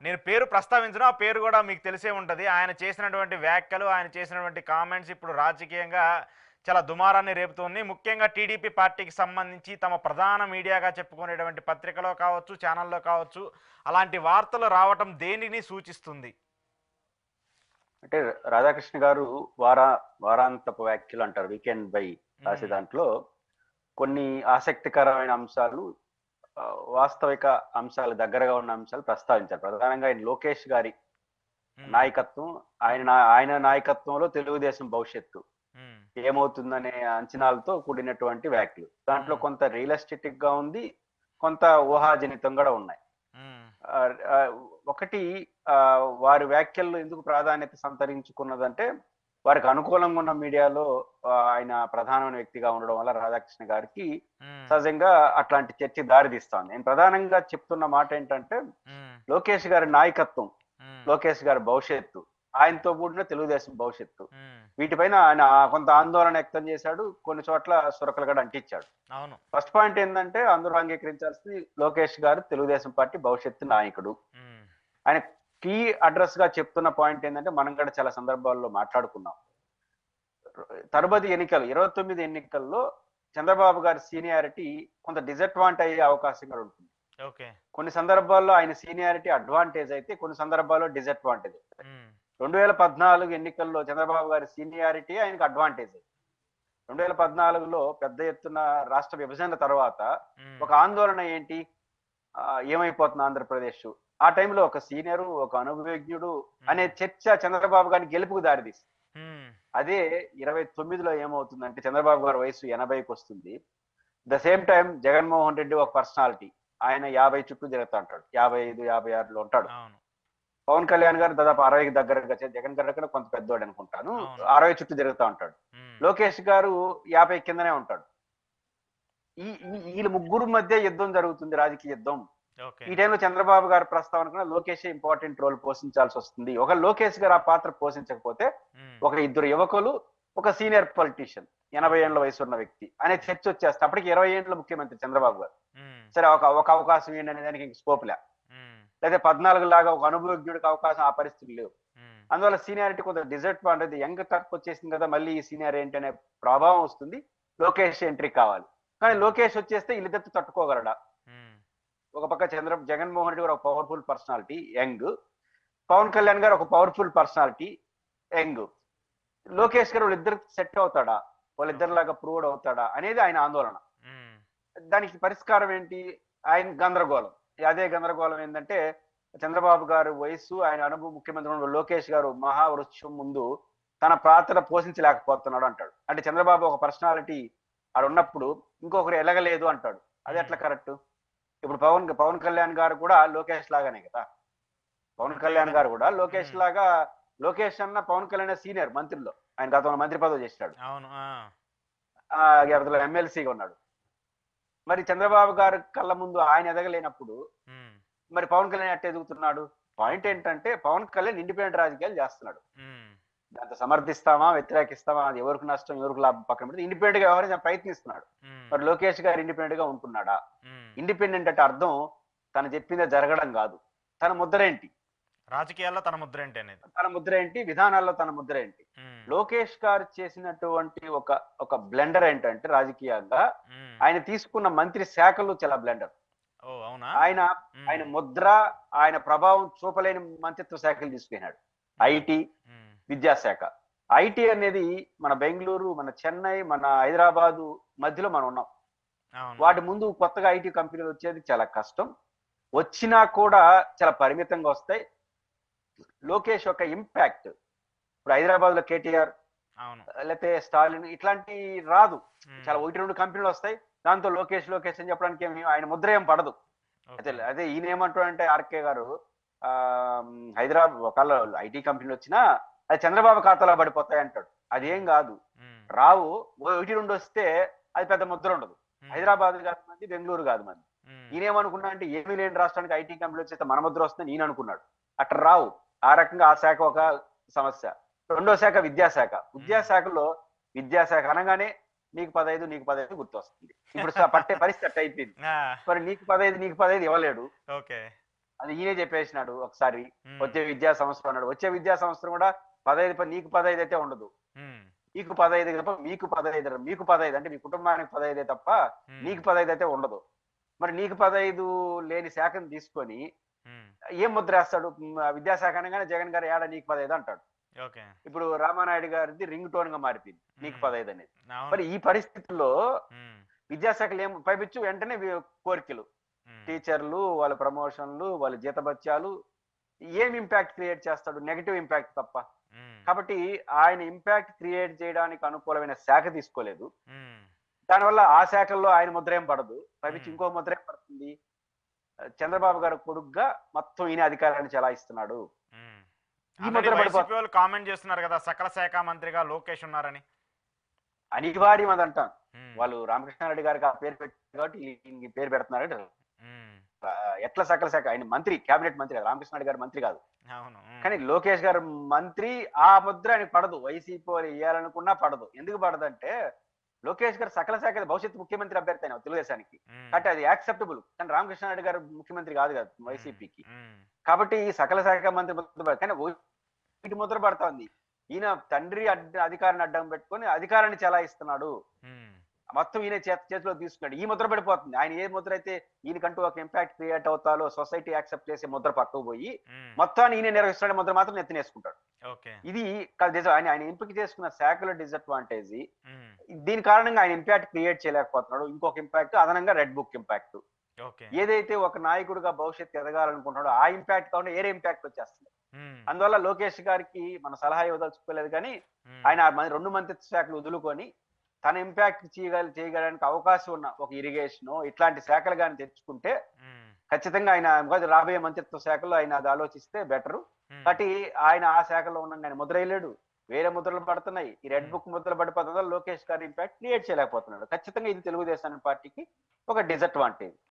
నేను పేరు ప్రస్తావించను. ఆ పేరు కూడా మీకు తెలిసే ఉంటది. ఆయన చేసినటువంటి వ్యాఖ్యలు, ఆయన చేసినటువంటి కామెంట్స్ ఇప్పుడు రాజకీయంగా చాలా దుమారాన్ని రేపుతుంది. ముఖ్యంగా టీడీపీ పార్టీకి సంబంధించి తమ ప్రధాన మీడియాగా చెప్పుకునేటువంటి పత్రికలో కావచ్చు, ఛానల్లో కావచ్చు, అలాంటి వార్తలు రావటం దేనిని సూచిస్తుంది? అంటే రాధాకృష్ణ గారు వారాంతపు వ్యాఖ్యలు అంటారు, వీకెండ్ బై రాసే హ్మ్. దాంట్లో కొన్ని ఆసక్తికరమైన అంశాలు, ఆ, వాస్తవిక అంశాలు, దగ్గరగా ఉన్న అంశాలు ప్రస్తావించారు. ప్రధానంగా ఆయన లోకేష్ గారి హ్మ్. నాయకత్వం, ఆయన నాయకత్వంలో తెలుగుదేశం భవిష్యత్తు హ్మ్. ఏమవుతుందనే అంచనాలతో కూడినటువంటి వ్యాఖ్యలు. దాంట్లో హ్మ్. కొంత రియలిస్టిక్ గా ఉంది, కొంత ఊహాజనితం కూడా ఉన్నాయి. హ్మ్. ఆ, ఆ, ఒకటి, ఆ, వారి వ్యాఖ్యల్లో ఎందుకు ప్రాధాన్యత సంతరించుకున్నదంటే వారికి అనుకూలంగా ఉన్న మీడియాలో ఆయన ప్రధానమైన వ్యక్తిగా ఉండడం వల్ల రాధాకృష్ణ గారికి హ్మ్. సహజంగా అట్లాంటి చర్చ దారితీస్తాను. నేను ప్రధానంగా చెప్తున్న మాట ఏంటంటే హ్మ్. లోకేష్ గారి నాయకత్వం, హ్మ్. లోకేష్ గారి భవిష్యత్తు, ఆయనతో కూడిన తెలుగుదేశం భవిష్యత్తు, హ్మ్. వీటిపైన ఆయన కొంత ఆందోళన వ్యక్తం చేశాడు. కొన్ని చోట్ల సురకలు కూడా అంటించాడు. అవును. ఫస్ట్ పాయింట్ ఏంటంటే అందరూ అంగీకరించాల్సింది, లోకేష్ గారు తెలుగుదేశం పార్టీ భవిష్యత్తు నాయకుడు. హ్మ్. ఆయన కీ అడ్రస్ గా చెప్తున్న పాయింట్ ఏంటంటే మనం కూడా చాలా సందర్భాల్లో మాట్లాడుకున్నాం. తరుబడి ఎన్నికలు 29 ఎన్నికల్లో చంద్రబాబు గారి సీనియారిటీ కొంత డిసడ్వాంటేజ్ అయ్యే అవకాశం కూడా ఉంటుంది. ఓకే. కొన్ని సందర్భాల్లో ఆయన సీనియారిటీ అడ్వాంటేజ్ అయితే, కొన్ని సందర్భాల్లో డిసడ్వాంటేజ్. హ్మ్. 2014 ఎన్నికల్లో చంద్రబాబు గారి సీనియారిటీ ఆయనకు అడ్వాంటేజ్. 2014లో పెద్ద ఎత్తున రాష్ట్ర విభజన తర్వాత హ్మ్. ఒక ఆందోళన ఏంటి, ఏమైపోతుంది ఆంధ్రప్రదేశ్, ఆ టైంలో ఒక సీనియరు, ఒక అనుభవజ్ఞుడు అనే హ్మ్. చర్చ చంద్రబాబు గారిని గెలుపుకు దారితీస్తుంది. హ్మ్. అదే 29లో ఏమవుతుందంటే చంద్రబాబు గారి వయసు 80కి వస్తుంది. The same time Jaganmohan Reddy ఒక పర్సనాలిటీ, ఆయన 50 చుట్టూ తిరుగుతూ ఉంటాడు, 55 56లో ఉంటాడు. అవును. పవన్ కళ్యాణ్ గారు దాదాపు 60కి దగ్గరగా, జగన్ గారి కన్నా కొంత పెద్దోడు అనుకుంటాను, అవును. 60 చుట్టూ తిరుగుతూ ఉంటాడు. హ్మ్. లోకేష్ గారు 50 కిందనే ఉంటాడు. వీళ్ళ ముగ్గురు మధ్య యుద్ధం జరుగుతుంది, రాజకీయ యుద్ధం. ఓకే. ఈ టైంలో చంద్రబాబు గారి ప్రస్తావన కన్నా లోకేష్ ఇంపార్టెంట్ రోల్ పోషించాల్సి వస్తుంది. ఒక లోకేష్ గారు ఆ పాత్ర పోషించకపోతే హ్మ్. ఒక ఇద్దరు యువకులు, ఒక సీనియర్ పొలిటీషియన్, 80 ఓకే. ఏళ్ల వయసు ఉన్న వ్యక్తి అనే హ్మ్. చర్చ వచ్చేస్తే అప్పటికి 20 ఏళ్ల ముఖ్యమంత్రి చంద్రబాబు గారు. హ్మ్. సరే, ఒక ఒక అవకాశం ఏంటనే దానికి ఇంక స్కోప్ లే. హ్మ్. లేదా 14 లాగా ఒక అనుభవజ్ఞుడికి అవకాశం, ఆ పరిస్థితులు లేవు. హ్మ్. అందువల్ల సీనియారిటీ కొంత డిసడ్వాంటేజ్. యంగ్ తరకు వచ్చేసింది కదా, మళ్ళీ ఈ సీనియర్ ఏంటి అనే ప్రభావం వస్తుంది. లోకేష్ ఎంట్రీ కావాలి. కానీ హ్మ్. లోకేష్ వచ్చేస్తే వీళ్ళిద్దరితో తట్టుకోగలడా? హ్మ్. ఒక పక్క జగన్మోహన్ రెడ్డి గారు ఒక powerful personality, young. Pawan Kalyan గారు ఒక పవర్ఫుల్ పర్సనాలిటీ, యంగ్. లోకేష్ గారు వాళ్ళిద్దరు సెట్ అవుతాడా, ఓకే. వాళ్ళిద్దరిలాగా ప్రూవ్డ్ అవుతాడా అనేది ఆయన ఆందోళన. హ్మ్. దానికి పరిష్కారం ఏంటి? ఆయన గందరగోళం. అదే గందరగోళం ఏంటంటే చంద్రబాబు గారు వయస్సు, ఆయన అనుభవం, ముఖ్యమంత్రి ఉన్న లోకేష్ గారు మహావృక్షం ముందు తన పాత్ర పోషించలేకపోతున్నాడు అంటాడు. అంటే చంద్రబాబు ఒక పర్సనాలిటీ ఆడ ఉన్నప్పుడు ఇంకొకరు ఎలగలేదు అంటాడు. అది హ్మ్. ఎట్లా కరెక్ట్? ఇప్పుడు పవన్ పవన్ కళ్యాణ్ గారు కూడా లోకేష్ లాగానే కదా. పవన్ అంతే కళ్యాణ్ గదా! గారు కూడా లోకేష్ హ్మ్. లాగా, లోకేష్ అన్న పవన్ కళ్యాణ్ సీనియర్ మంత్రిలో, ఆయన గతంలో మంత్రి పదవి చేశాడు. అవును. ఆ! గతంలో ఎమ్మెల్సీగా ఉన్నాడు. మరి చంద్రబాబు గారి కళ్ళ ముందు ఆయన ఎదగలేనప్పుడు హ్మ్. మరి పవన్ కళ్యాణ్ ఎట్ట ఎదుగుతున్నాడు? Point okay. ఏంటంటే పవన్ కళ్యాణ్ ఇండిపెండెంట్ రాజకీయాలు చేస్తున్నాడు. హ్మ్. దాంతో సమర్థిస్తామా, వ్యతిరేకిస్తామా, అది ఎవరికి నష్టం, ఎవరికి లాభం పక్కన పెడితే ఇండిపెండెంట్ గా వ్యవహరించడానికి ప్రయత్నిస్తున్నాడు. హ్మ్. మరి లోకేష్ గారు ఇండిపెండెంట్ గా ఉంటున్నాడా? హ్మ్. ఇండిపెండెంట్ అంటే అర్థం తను చెప్పిందే జరగడం కాదు. తన ముద్ర ఏంటి? రాజకీయాల్లో తన ముద్రేంటి అనేది. తన ముద్ర ఏంటి? విధానాల్లో తన ముద్ర ఏంటి? హ్మ్. లోకేష్ గారు చేసినటువంటి ఒక ఒక బ్లెండర్ ఏంటంటే రాజకీయంగా, హ్మ్. ఆయన తీసుకున్న మంత్రి శాఖలు చాలా బ్లెండర్. ఓహ్! అవునా? ఆయన హ్మ్. ఆయన ముద్ర, ఆయన ప్రభావం చూపలేని మంత్రిత్వ శాఖలు తీసుకున్నాడు. హ్మ్. ఐటీ, హ్మ్. విద్యాశాఖ. ఐటీ అనేది మన బెంగుళూరు, మన చెన్నై, మన హైదరాబాదు మధ్యలో మనం ఉన్నాం. అవును. వాటి ముందు కొత్తగా ఐటీ కంపెనీలు వచ్చేది చాలా కష్టం. వచ్చినా కూడా చాలా పరిమితంగా వస్తాయి. లోకేష్ యొక్క ఇంపాక్ట్ ఇప్పుడు హైదరాబాద్ లో కేటీఆర్, అవును. లేకపోతే స్టాలిన్ ఇట్లాంటి రాదు. హ్మ్. చాలా 1, 2 కంపెనీలు వస్తాయి. దాంతో లోకేష్ లోకేష్ అని చెప్పడానికి ఆయన ముద్ర ఏం పడదు. అయితే ఓకే. అదే ఈయన ఏమంటాడంటే ఆర్కే గారు, హైదరాబాద్ ఒకవేళ ఐటీ కంపెనీలు వచ్చినా అది చంద్రబాబు ఖాతాలో పడిపోతాయి అంటాడు. అదేం హ్మ్. కాదు. హ్మ్. రావు. 1, 2 వస్తే అది పెద్ద ముద్ర ఉండదు. హ్మ్. హైదరాబాద్ కాదు మంది, బెంగళూరు కాదు మంది. హ్మ్. ఈయనేమనుకున్నా అంటే ఏమీ లేని రాష్ట్రానికి ఐటీ కంపెనీలు వచ్చేస్తే మన ముద్ర వస్తుందని ఈయన అనుకున్నాడు. అట్లా రావు. ఆ రకంగా ఆ శాఖ ఒక సమస్య. రెండో శాఖ విద్యాశాఖ. హ్మ్. విద్యాశాఖలో, విద్యాశాఖ అనగానే నీకు 15 నీకు 15 గుర్తొస్తుంది. ఇప్పుడు పట్టే పరిస్థితి అట్ట అయిపోయింది. ఆ! మరి నీకు 15 నీకు 15 ఇవ్వలేడు. ఓకే. అది ఈయనే చెప్పేసినాడు ఒకసారి. ఉమ్, వచ్చే విద్యా సంవత్సరం అన్నాడు. వచ్చే విద్యా సంవత్సరం కూడా 15 నీకు 15 అయితే ఉండదు. ఉమ్, నీకు 15 తప్ప మీకు 15, మీకు 15 అంటే మీ కుటుంబానికి 15 తప్ప ఉమ్, నీకు 15 అయితే ఉండదు. మరి నీకు 15 లేని శాఖను తీసుకొని ఉమ్, ఏం ముద్ర వేస్తాడు? విద్యాశాఖ అనగానే జగన్ గారు ఏడా నీకు 15 అంటాడు. ఓకే. ఇప్పుడు రామానాయుడు గారిది రింగ్ టోన్ గా మారిపోయింది నీకు 15 అనేది. అవును. మరి ఈ పరిస్థితుల్లో ఉమ్, విద్యాశాఖలు ఏం పైపించు వెంటనే కోరికలు, ఉమ్, టీచర్లు వాళ్ళ ప్రమోషన్లు వాళ్ళ జీతభత్యాలు, ఏం ఇంపాక్ట్ క్రియేట్ చేస్తాడు? నెగటివ్ ఇంపాక్ట్ తప్ప. ఉమ్, కాబట్టి ఆయన ఇంపాక్ట్ క్రియేట్ చేయడానికి అనుకూలమైన శాఖ తీసుకోలేదు. ఉమ్, దానివల్ల ఆ శాఖల్లో ఆయన ముద్ర ఏం పడదు. పైపించి ఉమ్. ఇంకో ముద్ర ఏం పడుతుంది? చంద్రబాబు గారు కొడుగ్గా మొత్తం ఈయన అధికారాన్ని చెలాయిస్తున్నాడు. ఉమ్. ఈ ఆల్రెడీ ముద్ర వైసీపీ పడిపోతుంది. వాళ్ళు కామెంట్ చేస్తున్నారు కదా, సకల శాఖ మంత్రిగా లోకేష్ ఉన్నారని. అనివార్యం అది అంటాం. ఉమ్, వాళ్ళు రామకృష్ణారెడ్డి గారికి ఆ పేరు పెట్టారు కాబట్టి ఈ పేరు పెడుతున్నారు. ఉమ్, ఎట్లా సకల శాఖ? ఆయన మంత్రి, కేబినెట్ మంత్రి కాదు, రామకృష్ణారెడ్డి గారు మంత్రి కాదు. అవును. ఉమ్, కానీ లోకేష్ గారు మంత్రి, ఆ ముద్ర ఆయనకు పడదు. వైసీపీ వాళ్ళు వేయాలనుకున్నా పడదు. ఎందుకు పడదంటే లోకేష్ గారు సకల శాఖ భవిష్యత్ ముఖ్యమంత్రి అభ్యర్థి అయిన తెలుగుదేశానికి, ఉమ్, కాబట్టి అది యాక్సెప్టబుల్. కానీ రామకృష్ణారెడ్డి గారు ముఖ్యమంత్రి కాదు కదా వైసీపీకి. ఉమ్, కాబట్టి ఈ సకల శాఖ మంత్రి ముద్ర పడదు. కానీ వీటి ముద్ర పడుతోంది. ఈయన తండ్రి అధికారాన్ని అడ్డం పెట్టుకొని అధికారాన్ని చెలాయిస్తున్నాడు. ఉమ్, మొత్తం ఈయన చేతిలో తీసుకున్నాడు. ఈ ముద్ర పడిపోతుంది. ఆయన ఏ ముద్ర అయితే ఈయనకంటూ ఒక ఇంపాక్ట్ క్రియేట్ అవుతాలో సొసైటీ యాక్సెప్ట్ చేసే ముద్ర పక్కకు పోయి ఉమ్, మొత్తాన్ని ఈయన నిర్వహిస్తున్న ముద్ర మాత్రం నెత్తినేసుకుంటాడు. ఓకే. ఇది ఆయన ఎంపిక చేసుకున్న శాఖలో డిసడ్వాంటేజ్. ఉమ్, దీని కారణంగా ఆయన ఇంపాక్ట్ క్రియేట్ చేయలేకపోతున్నాడు. ఇంకొక ఇంపాక్ట్ అదనంగా రెడ్ బుక్ ఇంపాక్ట్. ఓకే. ఏదైతే ఒక నాయకుడిగా భవిష్యత్తు ఎదగాలనుకుంటున్నాడో ఆ ఇంపాక్ట్ కాకుండా ఏరే ఇంపాక్ట్ వచ్చేస్తుంది. ఉమ్, అందువల్ల లోకేష్ గారికి మన సలహా ఇవ్వదలుచుకోలేదు. కానీ ఉమ్, ఆయన ఆ 2 మంత్రిత్వ శాఖలు వదులుకొని తన ఇంపాక్ట్ చేయడానికి అవకాశం ఉన్న ఒక ఇరిగేషన్ ఇట్లాంటి శాఖలు కానీ తెచ్చుకుంటే ఉమ్, ఖచ్చితంగా ఆయన రాబోయే మంత్రిత్వ శాఖలో ఆయన అది ఆలోచిస్తే బెటరు. ఉమ్, కాబట్టి ఆయన ఆ శాఖలో ఉన్న ఆయన ముద్ర వేయలేడు. వేరే ముద్రలు పడుతున్నాయి. ఈ రెడ్ బుక్ ముద్రలు పడిపోతుందో లోకేష్ గారి ఇంపాక్ట్ క్రియేట్ చేయలేకపోతున్నాడు. ఖచ్చితంగా ఇది తెలుగుదేశం పార్టీకి ఒక డిసడ్వాంటేజ్.